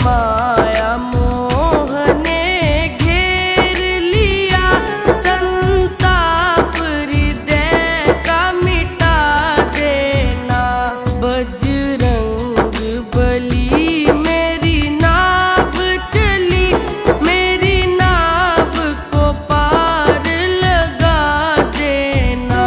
माया मोह ने घेर लिया, संताप हृदय का मिटा देना। बजरंग बली मेरी नाव चली, मेरी नाव को पार लगा देना।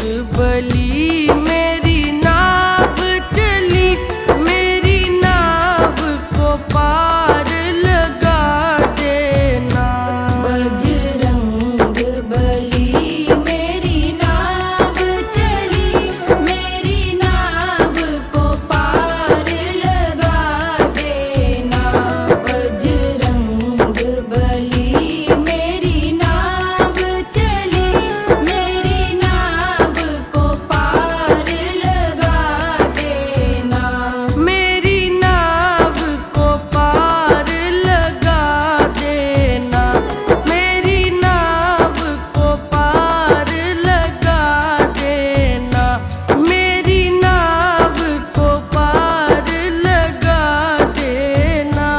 बली मेरी नाव चली, मेरी नाव को पार लगा देना। बजरंग बली मेरी नाव चली, मेरी नाव को पार लगा देना। बजरंग बली मेरी नाव चली, मेरी नाव को पार लगा देना। मेरी नाव को पार लगा देना, मेरी नाव को पार लगा देना, मेरी नाव को पार लगा देना।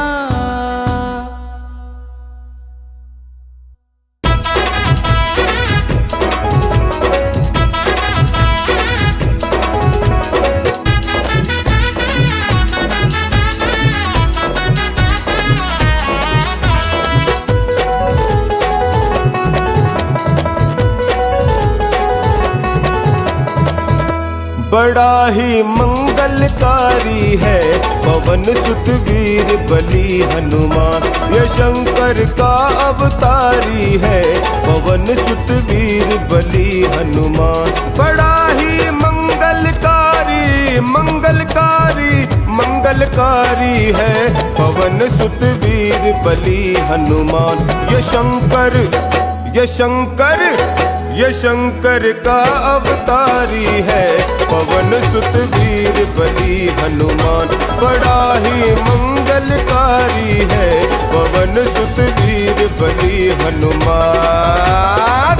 बड़ा ही मंगलकारी है पवन सुत वीर बली हनुमान। ये शंकर का अवतारी है पवन सुत वीर बली हनुमान। बड़ा ही मंगलकारी मंगलकारी मंगलकारी है पवन सुत वीर बली हनुमान। ये शंकर ये शंकर ये शंकर का अवतारी है पवन सुत वीर बली हनुमान। बड़ा ही मंगलकारी है पवन सुत वीर बली हनुमान।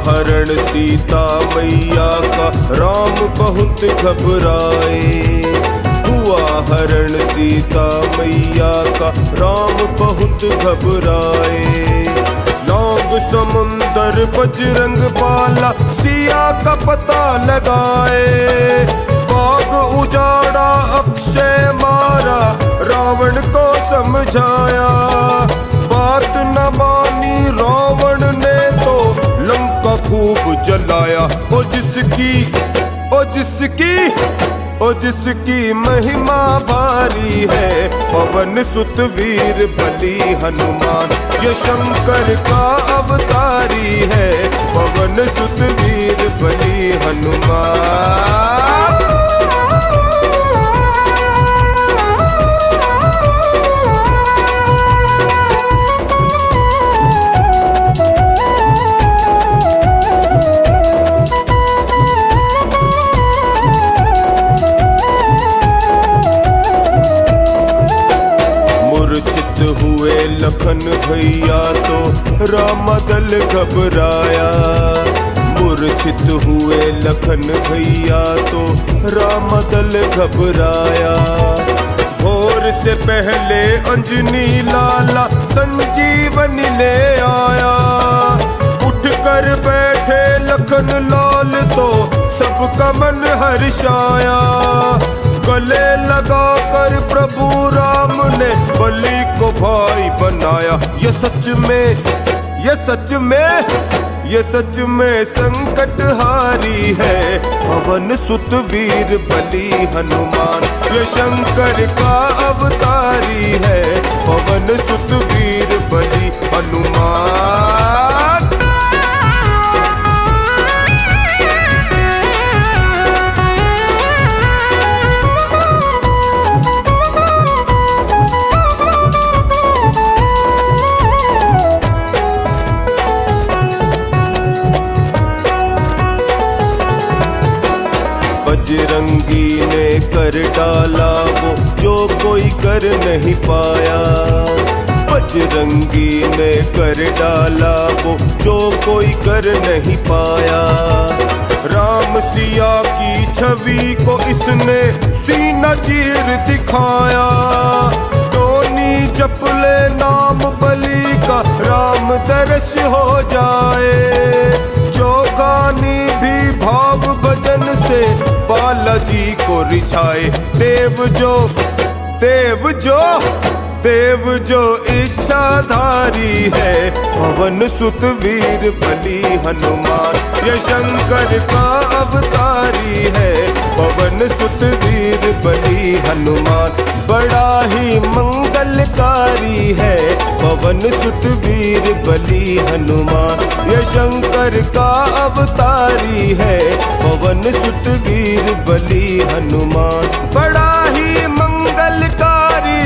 हरण सीता मैया का राम बहुत घबराए। हुआ हरण सीता मैया का राम बहुत घबराए। लौंग समुंदर बजरंग बाला सिया का पता लगाए। बाग उजाड़ा अक्षय मारा रावण को समझाया। बात न मानी रावण ने तो लंका खूब जलाया। ओ जिसकी महिमा भारी है पवन सुत वीर बली हनुमान। ये शंकर का अवतारी है पवन सुत वीर बली हनुमान। हुए लखन भैया तो राम दल घबराया। मूर्छित हुए लखन भैया तो राम दल घबराया। भोर से पहले अंजनी लाला संजीवनी ले आया। उठ कर बैठे लखन लाल तो सबका मन हर्षाया। गले लगाकर प्रभु राम ने बलि को भाई बनाया। ये सच में संकट हारी है पवन सुत वीर बली हनुमान। ये शंकर का अवतारी है पवन सुत वीर बली हनुमान। बजरंगी ने कर डाला वो जो कोई कर नहीं पाया। बजरंगी ने कर डाला वो जो कोई कर नहीं पाया। राम सिया की छवि को इसने सीना चीर दिखाया। टोनी जप ले नाम बलि का राम दर्श हो जाए। जो गानी भी भाव भजन से बालाजी को रिझाए। देव जो इच्छाधारी है पवन सुत वीर बलि हनुमान। ये शंकर का अवतारी है पवन सुत वीर बलि हनुमान। बड़ा ही मंगलकारी है पवन सुत वीर बलि हनुमान। ये शंकर का अवतारी है पवन सुत वीर बलि हनुमान। बड़ा ही मंगलकारी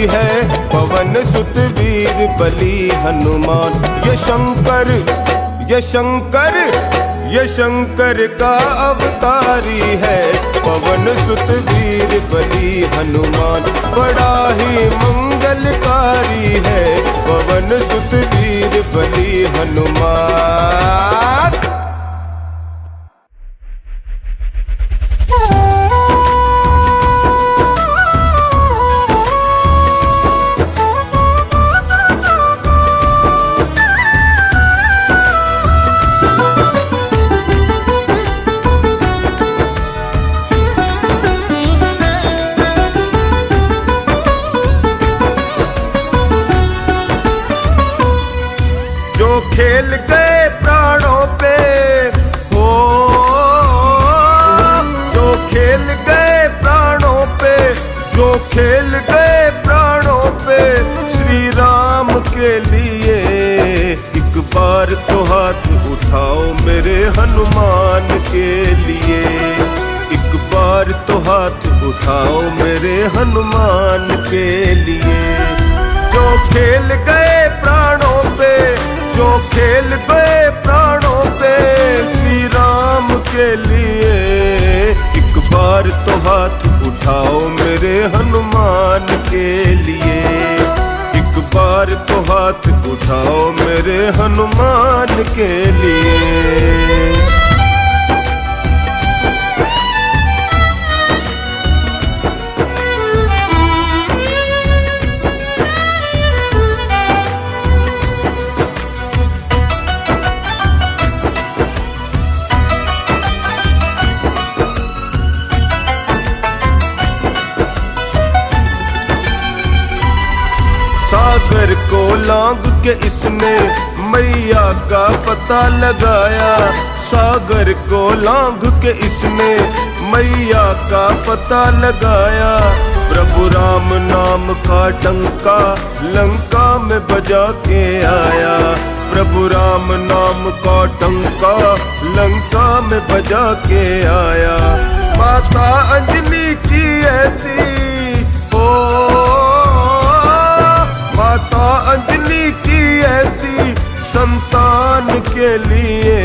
है पवन सुत वीर बलि हनुमान। ये शंकर का अवतारी है पवन सुत वीर बलि हनुमान। बड़ा ही मंगलकारी है पवन सुत वीर बलि हनुमान। खेल गए प्राणों पे हो, जो खेल गए प्राणों पे, जो खेल गए प्राणों पे श्री राम के लिए। एक बार तो हाथ उठाओ मेरे हनुमान के लिए। एक बार तो हाथ उठाओ मेरे हनुमान के लिए। जो खेल गए प्राणों पे, जो खेल गए प्राणों पे श्री राम के लिए। एक बार तो हाथ उठाओ मेरे हनुमान के लिए। एक बार तो हाथ उठाओ मेरे हनुमान के लिए। सागर को लांघ के इसने मैया का पता लगाया। सागर को लांघ के इसने मैया का पता लगाया। प्रभु राम नाम का डंका लंका में बजा के आया। प्रभु राम नाम का डंका लंका में बजा के आया। माता अंजलि की ऐसी हो, माता अंजलि की ऐसी संतान के लिए।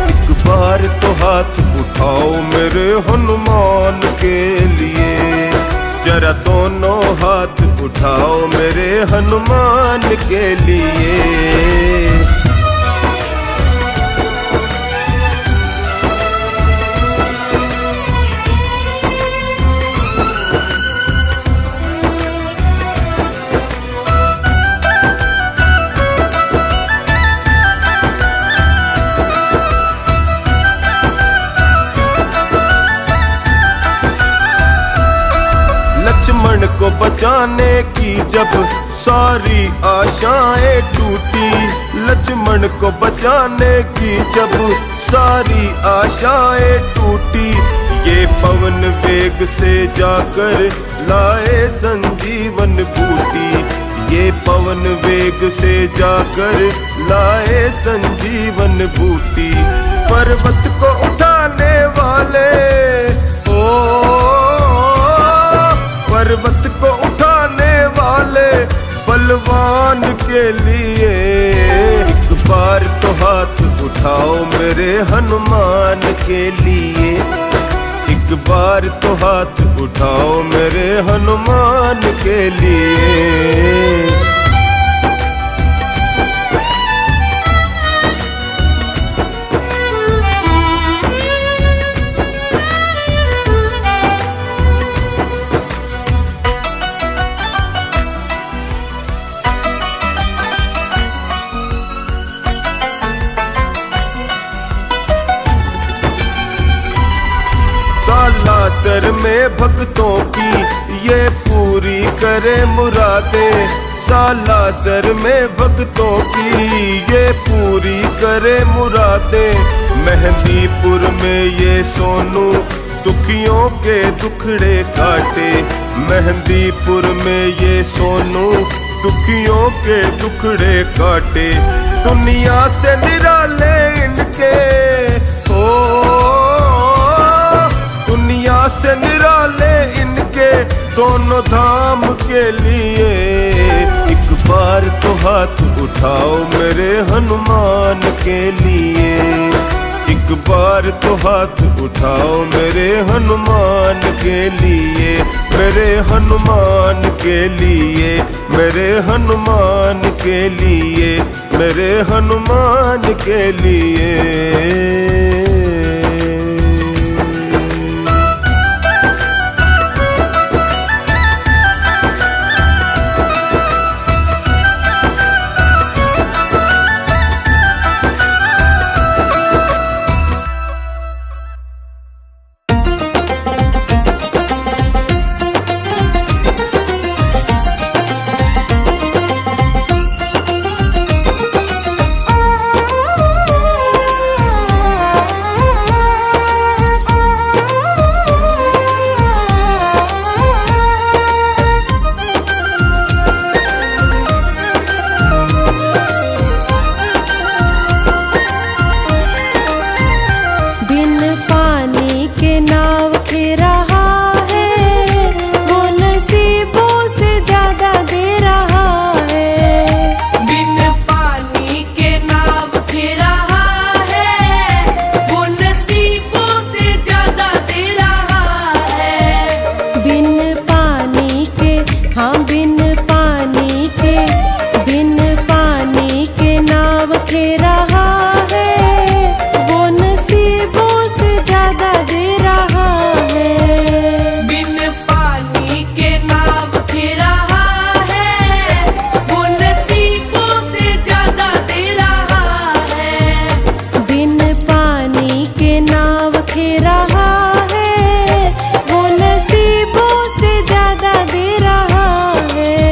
एक बार तो हाथ उठाओ मेरे हनुमान के लिए। जरा दोनों हाथ उठाओ मेरे हनुमान के लिए। लक्ष्मण को बचाने की जब सारी आशाएं टूटी। लक्ष्मण को बचाने की जब सारी आशाएं टूटी। ये पवन वेग से जाकर लाए संजीवन बूटी। ये पवन वेग से जाकर लाए संजीवन बूटी। पर्वत को उठाने वाले पर्वत को उठाने वाले बलवान के लिए। एक बार तो हाथ उठाओ मेरे हनुमान के लिए। एक बार तो हाथ उठाओ मेरे हनुमान के लिए। भक्तों की ये पूरी करे मुरादे। सालासर में भक्तों की ये पूरी करे मुरादे। मेहंदीपुर में ये सोनू दुखियों के दुखड़े काटे। मेहंदीपुर में ये सोनू दुखियों के दुखड़े काटे। दुनिया से निराले इनके हो, दुनिया से निराले इनके दोनों धाम के लिए। एक बार तो हाथ उठाओ मेरे हनुमान के लिए। एक बार तो हाथ उठाओ मेरे हनुमान के लिए। मेरे हनुमान के लिए, मेरे हनुमान के लिए, मेरे हनुमान के लिए। वो नसीबों से ज्यादा दे रहा है।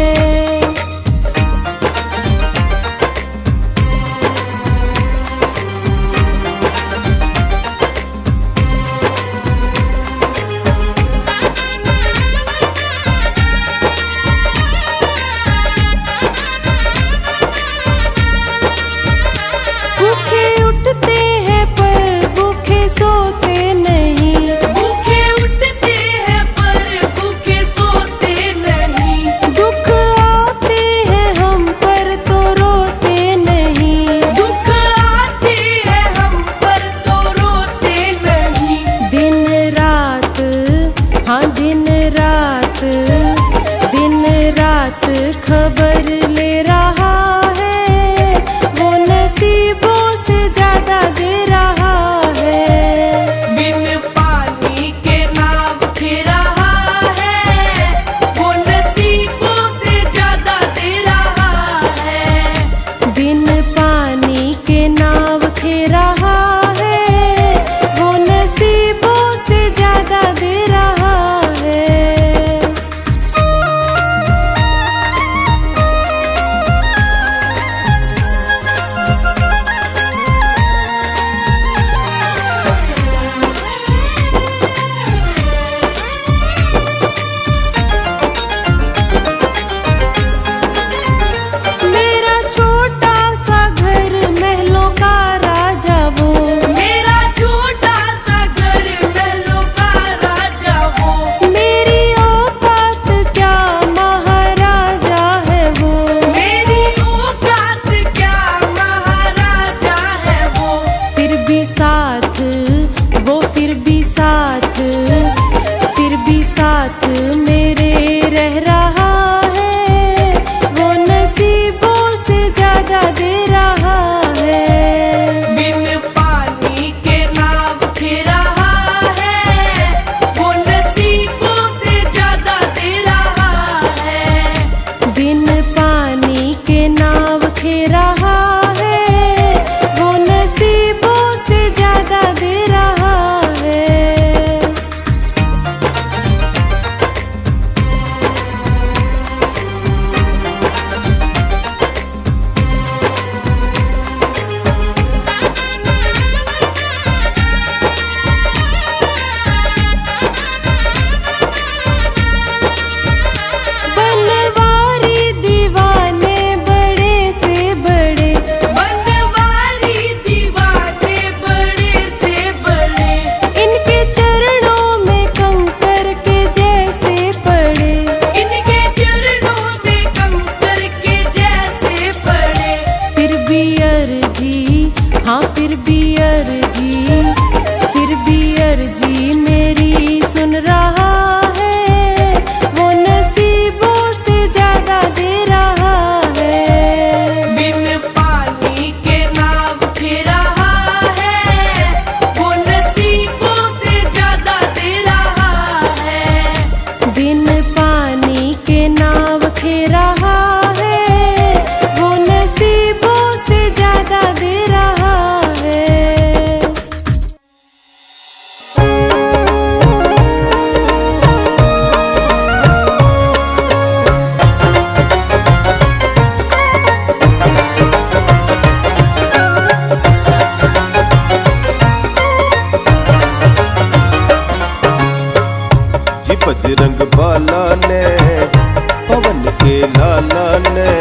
लाला ने,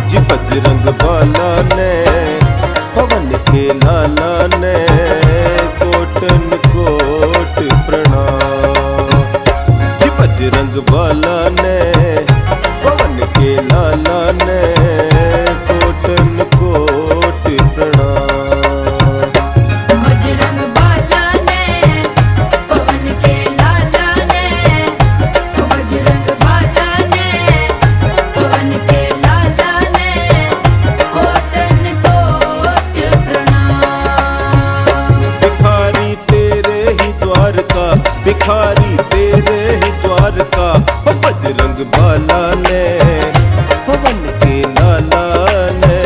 जी बजरंग बाला ने, पवन के लाला ने, कोटन कोट प्रणाम। जी बजरंग बाला ने, पवन के लाला ने, कोटन कोट प्रणाम। बजरंग बाला ने, पवन के लाला ने, बजरंग बाला ने, पवन के लाला ने, कोटन कोट प्रणाम। भिखारी तेरे ही द्वार का, भिखारी तेरे ही द्वार का, ओ बजरंग बाला ने, पवन के लाला ने,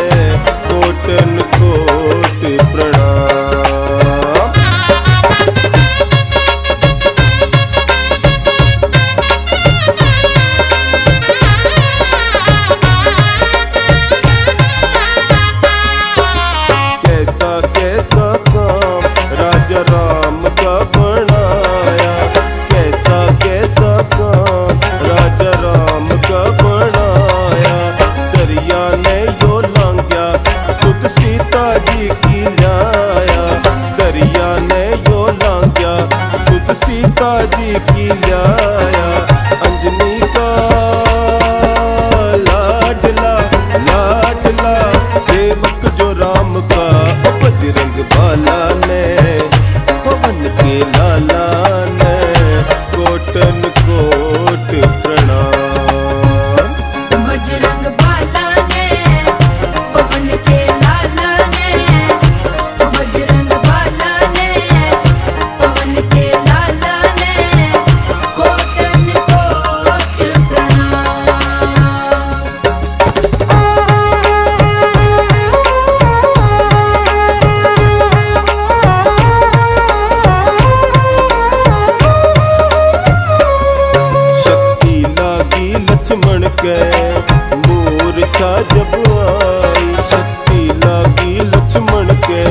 कोटन कोट प्रणाम। कैसा कैसा काम राजा राम का बनाया, कैसा कैसा काम राजा राम का बनाया। दरिया ने यो लांघ्या, सुख सीता जी की लाया। दरिया ने यो लांघ्या, सुख सीता जी की लाया। अंजनी का लाडला लाडला सेवक जो राम का, बजरंग बाला ने, पवन के लाला ने, कोटन कोट प्रणाम। बजरंग बाला ने, पवन के लाला ने, बजरंग बाला ने, पवन के लाला ने, कोटन कोट प्रणाम। शक्ति लागी लक्ष्मण के, मूर्छा जब आई। शक्ति लागी लक्ष्मण के,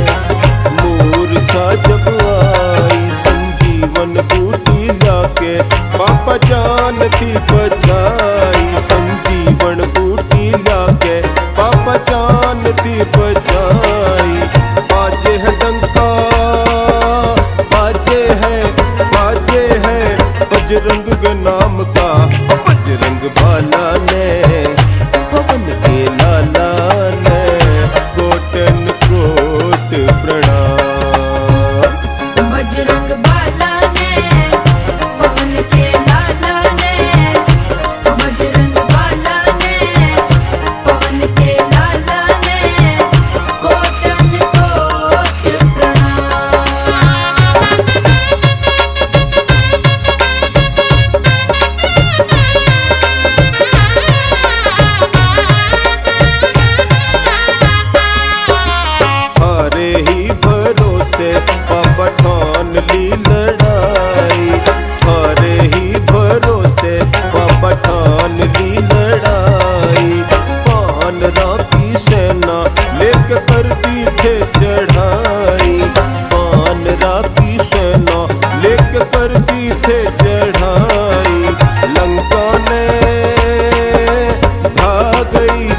मूर्छा जब आई। संजीवन बूटी लाके, पापा जान थी बचाई। संजीवन बूटी लाके, पापा जान थी बचाई। बाजे है डंका, बाजे है बजरंग के नाम का, बजरंग बाला ने, पवन के लाला ने, कोटन कोट प्रणाम। बजरंग बाला ने, पवन के लाला ने, बजरंग बाला ने, पवन के लाला ने, कोटन कोट प्रणाम। हारे ही भरोसे बाबा ठान ली लड़ाई। हारे ही भरोसे बाबा ठान ली लड़ाई। पानरा की सेना लेके करती थे चढ़ाई। पानरा की सेना लेके करती थे चढ़ाई। लंका ने ढा गई